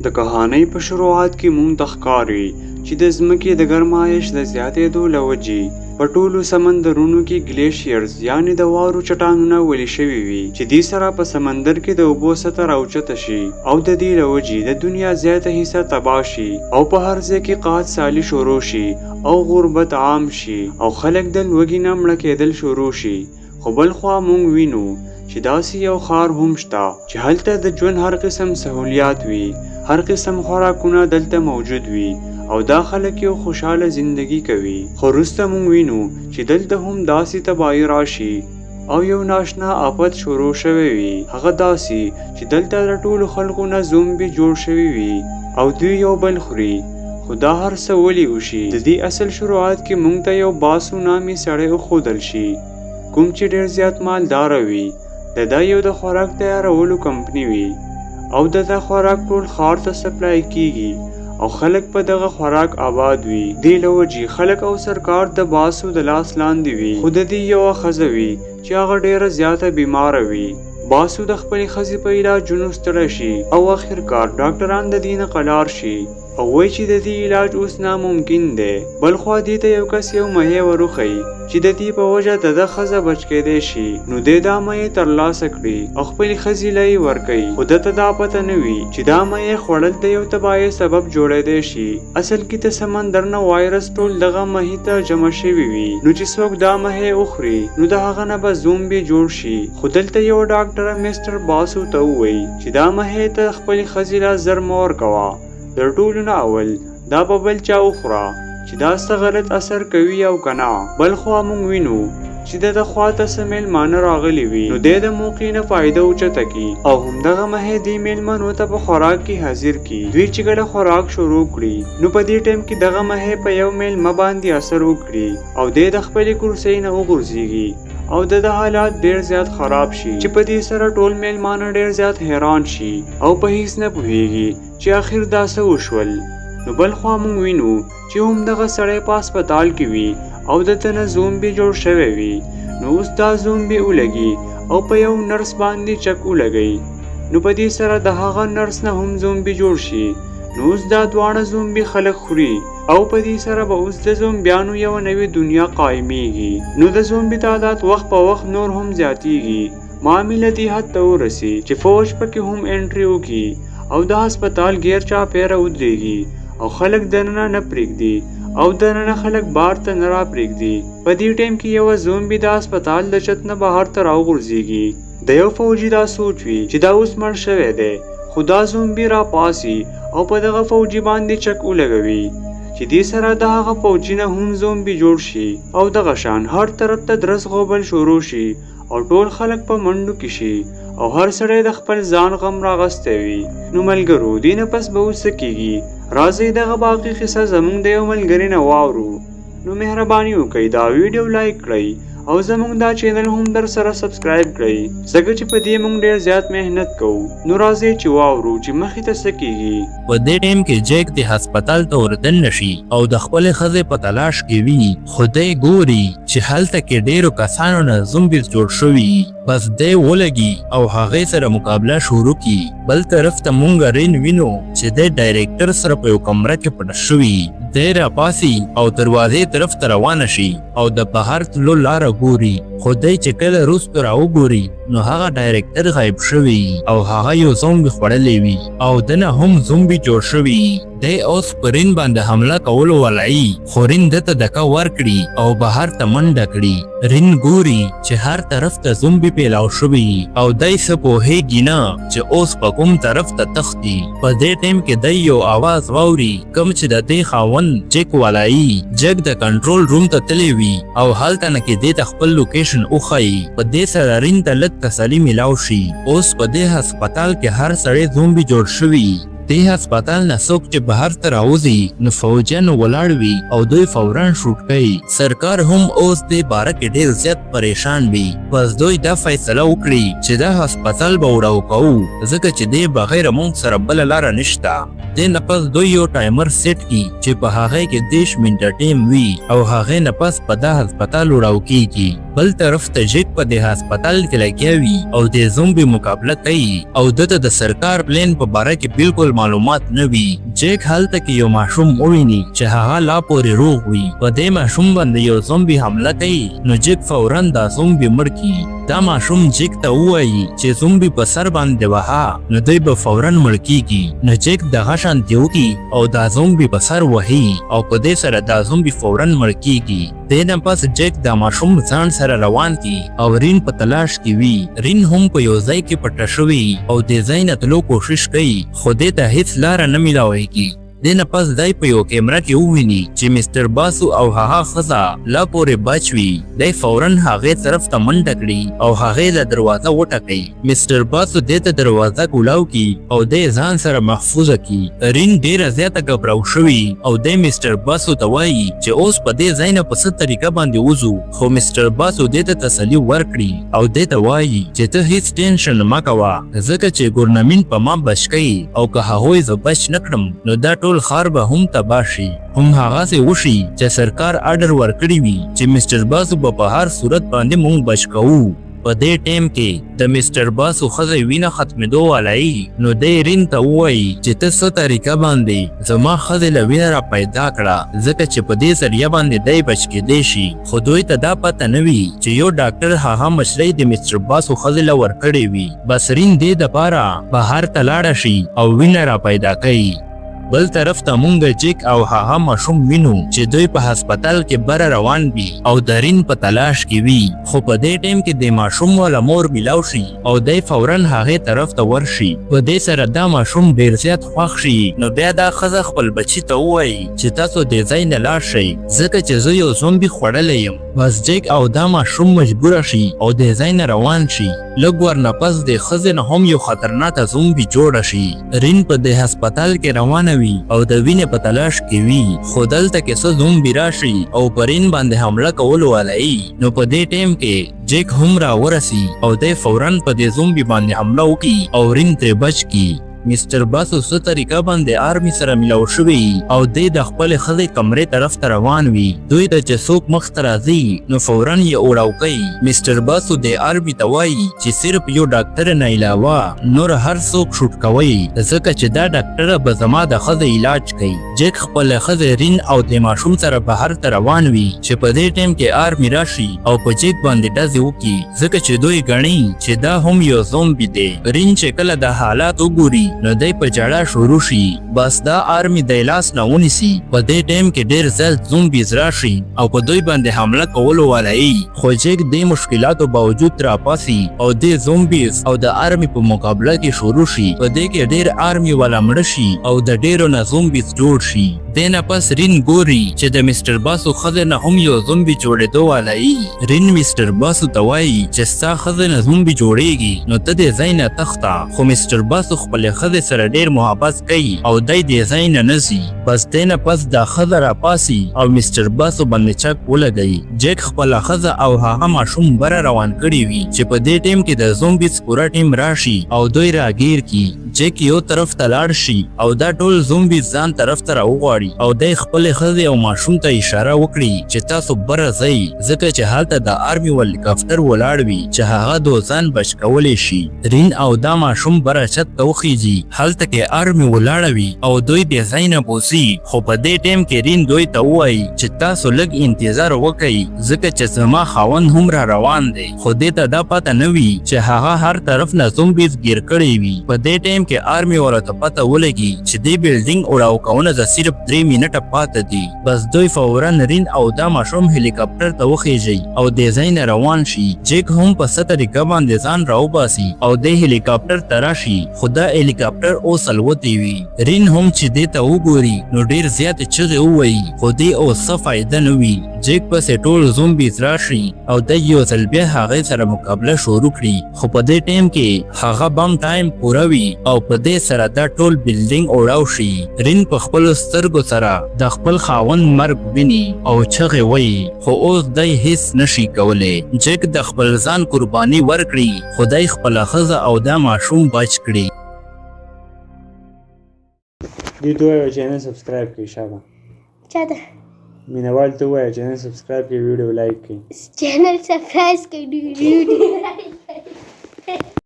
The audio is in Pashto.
د کهانۍ په شروعات کې مونږ ته ښکاري چې د ځمکې د ګرمایش د زیاتېدو له وجې په ټولو سمندرونو کې ګلیشیرز یعنې د واورو چټانونه ویلې شوي وي چې دې سره په سمندر کې د اوبو سطح راوچته شي او د دې له وجې د دنیا زیاته حصه تباه شي او په هر ځای کې قحط سالي شروع شي او غربت عام شي او خلک د لوږې نه مړه کېدل شروع شي. خو بل خوا مونږ وینو چې داسې یو ښار هم شته چې هلته د ژوند هر قسم سهولیات وي، هر قسم خوراکونه دلته موجود وي او دا خلک یو خوشحاله زندگی کوي. خو وروسته مونږ وینو چې دلته هم داسې تباهي راشي او یو ناشنا آفت شروع شوی وي. هغه داسې چې دلته د ټولو خلکو نه زومبي جوړ شوي وي او دوی یو بل خوري. خو دا هر څه ولې وشي؟ د دې اصل شروعات کې مونږ ته یو باسو نامي سړی وښودل شي کوم چې ډېر زیات مالداره وي. د دا یو د خوراک تیارولو کمپنی وي او د دا خوراک ټول ښار ته سپلای کیږي او خلک په دغه خوراک آباد وي. دې له وجې خلک او سرکار د باسو د لاس لاندې وي. خو د دې یوه ښځه وي چې هغه ډېره زیاته بیماره وي. باسو د خپلې ښځې په علاجونو ستړی شي او آخرکار ډاکټران د دې نه قلار شي او وایي چې د دې علاج اوس ناممکن دی. بلخوا دې ته یو کس یو مهی وروښیي چې د دې په وجه د ده ښځه بچ کېدی شي. نو دی دا مهی ترلاسه کړي او خپلې ښځې له یې ورکوي. خو ده ته دا پته نه وي چې دا مهی خوړل د یو تباهۍ سبب جوړېدی شي. اصل کې د سمندر نه وایرس ټول دغه مهي ته جمع شوي وي. نو چې څوک دا مهی وخوري نو د هغه نه به زومبي جوړ شي. خو دلته یو ډاکټر میسټر باسو ته ووایي چې دا مهی ته خپلې ښځې له زر مه ورکوه. در ټولو نه اول دا به بل چا وخوره چې دا څه غلط اثر کوي او که نه. بل خوا مونږ وینو چې د ده خوا ته څه میلمانه راغلي وي نو دی د موقع نه فایده اوچته کړي او همدغه مهی دې میلمنو ته په خوراک کې حاضر کړي. دوی چې کله خوراک شروع کړي نو په دې ټایم کې دغه مهی په یو میلمه باندې اثر وکړي او دی د خپلې کرسۍ نه وغورځېږي او د حالات ډېر زیات خراب شي چې په دې سره ټول میلمانه ډېر زیات حیران شي او په هیڅ نه پوهیږي چې آخر دا څه وشول. نو بل خوا مونږ وینو چې همدغه سړی په هسپتال کې وي او دته نه زومبي جوړ شوی وي. نو اوس دا زومبي ولګي او په یو نرس باندې چک ولګي. نو په دې سره د هغه نرس نه هم زومبي جوړ شي. نو اوس دا دواړه زومبي خلک خوري او په دې سره به اوس د زومبیانو یو نوې دنیا قایمیږي. نو د زومبي تعداد وخت په وخت نور هم زیاتیږي. معامله دې حد ته ورسي چې فوج پکې هم انټري وکړي او د هسپتال غیر چاپیره ودرېږي او خلک دننه نه پرېږدي او دننه خلک بار ته نه را پرېږدي. په دې ټایم کې یوه زومبي د هسپتال د چت نه بهر ته راوغورځېږي. د یو فوجي دا سوچ وي چې دا اوس مړ شوی دی. خو دا زومبي را پاسي او په دغه فوجي باندې چک ولګوي چې دې سره د هغه فوجي نه هم زومبي جوړ شي او دغه شان هر طرف ته درس غوبل شروع شي او ټول خلک په منډو کې شي او هر سړی د خپل ځان غم راغستی وي. نو ملګرو دې نه پس به اوس څه کېږي؟ راځئ دغه باقي قصه زموږ د یو ملګري نه واورو. نو مهرباني وکړئ دا ویډیو لایک کړئ او زموږ دا چینل هم در سره سبسکرایب کړئ ځکه چې په دې موږ ډېر زیات مهنت کوو. نو راځئ چې واورو چې مخې ته څه کېږي. په دې ټایم کې جیک د هسپتال ته وردننه شي او د خپلې ښځې په تلاش کې وي. خو دی ګوري چې هلته کې ډېرو کسانو نه زومبي جوړ شوي. بس دی ولګي او هغې سره مقابله شروع کړي. بل طرف ته مونږ رین وینو چې دی ډایرکټر سره په یو کمره کې پټ شوي. دی راپاسي او دروازې طرف ته روانه شي او د بهر تلو لاره ګوري. خو دی چې کله وروسته راوګوري نو هغه ډایرکټر غایب شوی او هغه یو زومبي خوړلی وي او دنه هم زومبي جوړ شوي. دی اوس په رین باندې حمله کولو ولایي خو رین دته دکه ورکړي او بهر ته منډه کړي. رین ګوري چې هر طرف ته زومبي پیلاو شوي او دی څه پوهیږي نه چې اوس په کوم طرف ته تښتي. په دې ټایم کې دی یو اواز واوري کوم چې د دې خاوند جیک ولایي. جیک د کنټرول روم ته تللی وي او هلته نه کې دې ته خپل لوکیشن وښایي. په دې سره رین ته لږ تسلي میلاو شي. اوس په دې هسپتال کې هر سړی زومبي جوړ شوي. دې هسپتال نه څوک چې بهر ته راوځي نو فوجیان ولاړ وي او دوی فوراً شوټ کوي. سرکار هم اوس دې باره کې ډېر زیات پریشان وي. بس دوی دا فیصله وکړي چې دا هسپتال به وړاو کوو ځکه چې دې بغیر موږ سره بله لاره نشته. دې نه پس دوی یو ټایمر سیټ کی چې په هغه کې 10 منټه ټیم وي او هغه نه پس په دا هسپتال وړاو کیږي. بل طرف ته جیک په دې هسپتال کې لګیا وي او د زومبي مقابله کوي او دته د سرکار پلان په باره کې بالکل معلومات نه وي. جیک هلته کې یو ماشوم وویني چې هغه لا پورې روغ وي. په دې ماشوم باندې یو زومبي حمله کوي نو جیک فوراً دا زومبي مړ کی. دا ماشوم جیک ته وایي چې زومبي په سر باندې وها نو دوی به فوراً مړ کیږي. نو جیک دغه شانتي وکړي او دا زومبي په سر وهي او په دې سره دا زومبي فوراً مړ کیږي. دې نه پس جیک دا ماشوم ځان سره روان کی او رین په تلاش کې وي. رین هم په یو ځای کې پټه شوی او د ځای نه تلو کوشش کوي خو دې ته هیڅ لاره نه میلاویږي. دې نه پس دی په یو کیمرا کې وویني چې مستر باسو او هغه ښځه لا پورې بچ وي. دی فوراً هغې طرف ته منډه کړي او هغې له دروازه وټکوي. مستر باسو دې ته دروازه کولاو کی او دی ځان سره محفوظه کی. رین ډیره زیاته ګبراو شوي او دی مستر باسو ته وایي چې اوس په دې ځای نه په څه طریقه باندې وځو. خو مستر باسو دې ته تسلي ورکړي او دې ته وایي چې ته هیڅ ټینشن مه کوه ځکه چې ګورنمنټ په ما بچ کوي او که هغوی زه بچ نه کړم نو دا ټول خار به هم تباه شي. هم هغسې وشي چې سرکار آرډر ورکړی وي چې مستر باسو به په هر صورت باندې مونږ بچ کوو. په دې ټیم کې د مستر باسو ښځې وینه ختمېدو والی نو دی رین ته ووایي چې ته څه طریقه باندې زما ښځې له وینه را پیدا کړه ځکه چې په دې ذریعه باندې دی بچ کېدی شي. خو دوی ته دا پته نه وي چې یو ډاکټر هغه مشرۍ د مستر باسو ښځې له ورکړې وي. بس رین دې دپاره بهر ته لاړه شي او وینه را پیدا کوي. بل طرف ته مونږ جیک او هغه ماشوم وینو چې دوی په هسپتال کې بره روان وي او د رین په تلاش کې وي. خو په دې ټیم کې د ماشوم والا مور میلاو شي او دی فوراً هغې طرف ته ورشي. په دې سره دا ماشوم ډیر زیات خوښ شي. نو بیا دا ښځه خپل بچي ته ووایي چې تاسو دې ځای نه لاړ شئ ځکه چې زه یو زومبي خوړلی یم. بس جیک او دا ماشوم مجبوره شي او دې ځای نه روان شي. لږ ورنه پس د ښځې نه هم یو خطرناکه زومبي جوړه شي. رین په دې هسپتال کې روانه وي او د وینې په تلاش کې وي. خو دلته کې څه زومبي راشي او په رین باندې حمله کول والی نو په دې ټیم کې جیک هم را ورسي او دی فوراً په دې زومبي باندې حمله وکړي او رین ترې بچ کړي. مستر باسو څه طریقه باندې آرمي سره ملاو شوی او دی د خپلې ښځې کمرې طرف ته روان وي. دوی ته چې څوک مخ ته راځي نو فوراً یې اوړاو کوي. مستر باسو د آرمي ته وایي چې صرف یو ډاکټر نه علاوه نور هر څوک شوټ کوي ځکه چې دا ډاکټر به زما د ښځې علاج کوي. جیک خپله ښځې رین او د ماشوم سره بهر ته روان وي چې په دې ټیم کې آرمي راشي او په جیک باندې ډزې وکړي ځکه چې دوی ګڼي چې دا هم یو زومبي دی. رین چې کله د حالات وګوري نو دی په جړه شروع شي. بس دا آرمي د لاس نه ونیسي. په دې ټیم کې ډیر زیات زومبیز راشي او په دوی باندې حمله کولو والی. خو جیک د مشکلاتو باوجود راپاسي او د زومبیز او د آرمي په مقابله کې شروع شي. په دې کې ډیر آرمي والا مړه شي او د ډیرو نه زومبیز جوړ شي. دې نه پس رین ګوري چې د مستر باسو ښځې نه هم یو زومبي جوړېدو والی. رین مستر باسو ته وایي چې ستا ښځې نه زومبي جوړېږي نو ته دې ځای نه تښته. خو مستر باسو خپلې ښځې سره ډیر محبت کوي او دی دې ځای نه نځي. بس دې نه پس دا ښځه راپاسي او مستر باسو باندې چک ولګوي. جیک خپله ښځه او هغه ماشوم بره روان کړي وي چې په دې ټیم کې د زومبیز پوره ټیم راشي او دوی راګیر کی. جیک یو طرف ته لاړ شي او دا ټول زومبیز ځان طرف ته راوغواړي او دی خپلې ښځې او ماشوم ته اشاره وکړي چې تاسو بره ځئ ځکه چې هلته د آرمي هلیکاپټر ولاړ وي چې هغه دو ځان بچ کولی شي. رین او دا ماشوم بره چت ته وخیږي. هلته کې آرمي ولاړه وي او دوی دې ځای نه بوځي. خو په دې ټیم کې رین دوی ته ووایي چې تاسو لږ انتظار وکئ ځکه چې زما خاوند هم را روان دی. خو دې ته دا پته نه وي چې هغه هر طرف نه زومبیز گیر کړی وي. په دې ټیم کې آرمي والا ته پته ولګي چې دې بلډینګ اوړاو کونه د صرف 3 منټه پاته دي. بس دوی فوراً رین او دا ماشوم هلیکاپټر ته وخیږي او دې ځای نه روان شي. جیک هم په څه طریقه باندې ځان راوباسي او د هلیکاپټر ته راشي. خو دا هلیکاپټر اوس الوتی وي. رین هم چې دې ته وګوري نو ډیر زیات چغې ووایي خو دې اوس څه فایده نه وي. جیک پسې ټول زومبیز راشي او د یو ځل بیا هغې سره مقابله شروع کړي. خو په دې ټیم کې هغه بم ټایم پوره وي او په دې سره دا ټول بلډینګ اوړاو شي. رین په خپلو سترګو سره د خپل خاوند مرګ ویني او چغې وایي خو اوس دی هیڅ نشي کولی. جیک د خپل ځان قرباني ورکړي خو دی خپله ښځه او دا ماشوم بچ کړي. دې ته ووایه چې نن سبسکرایب کړئ شابه چاته مینوال ته ووایه چې نن سبسکرایب کړئ ویډیو لایک کړئ چینل سبسکرایب کړئ ویډیو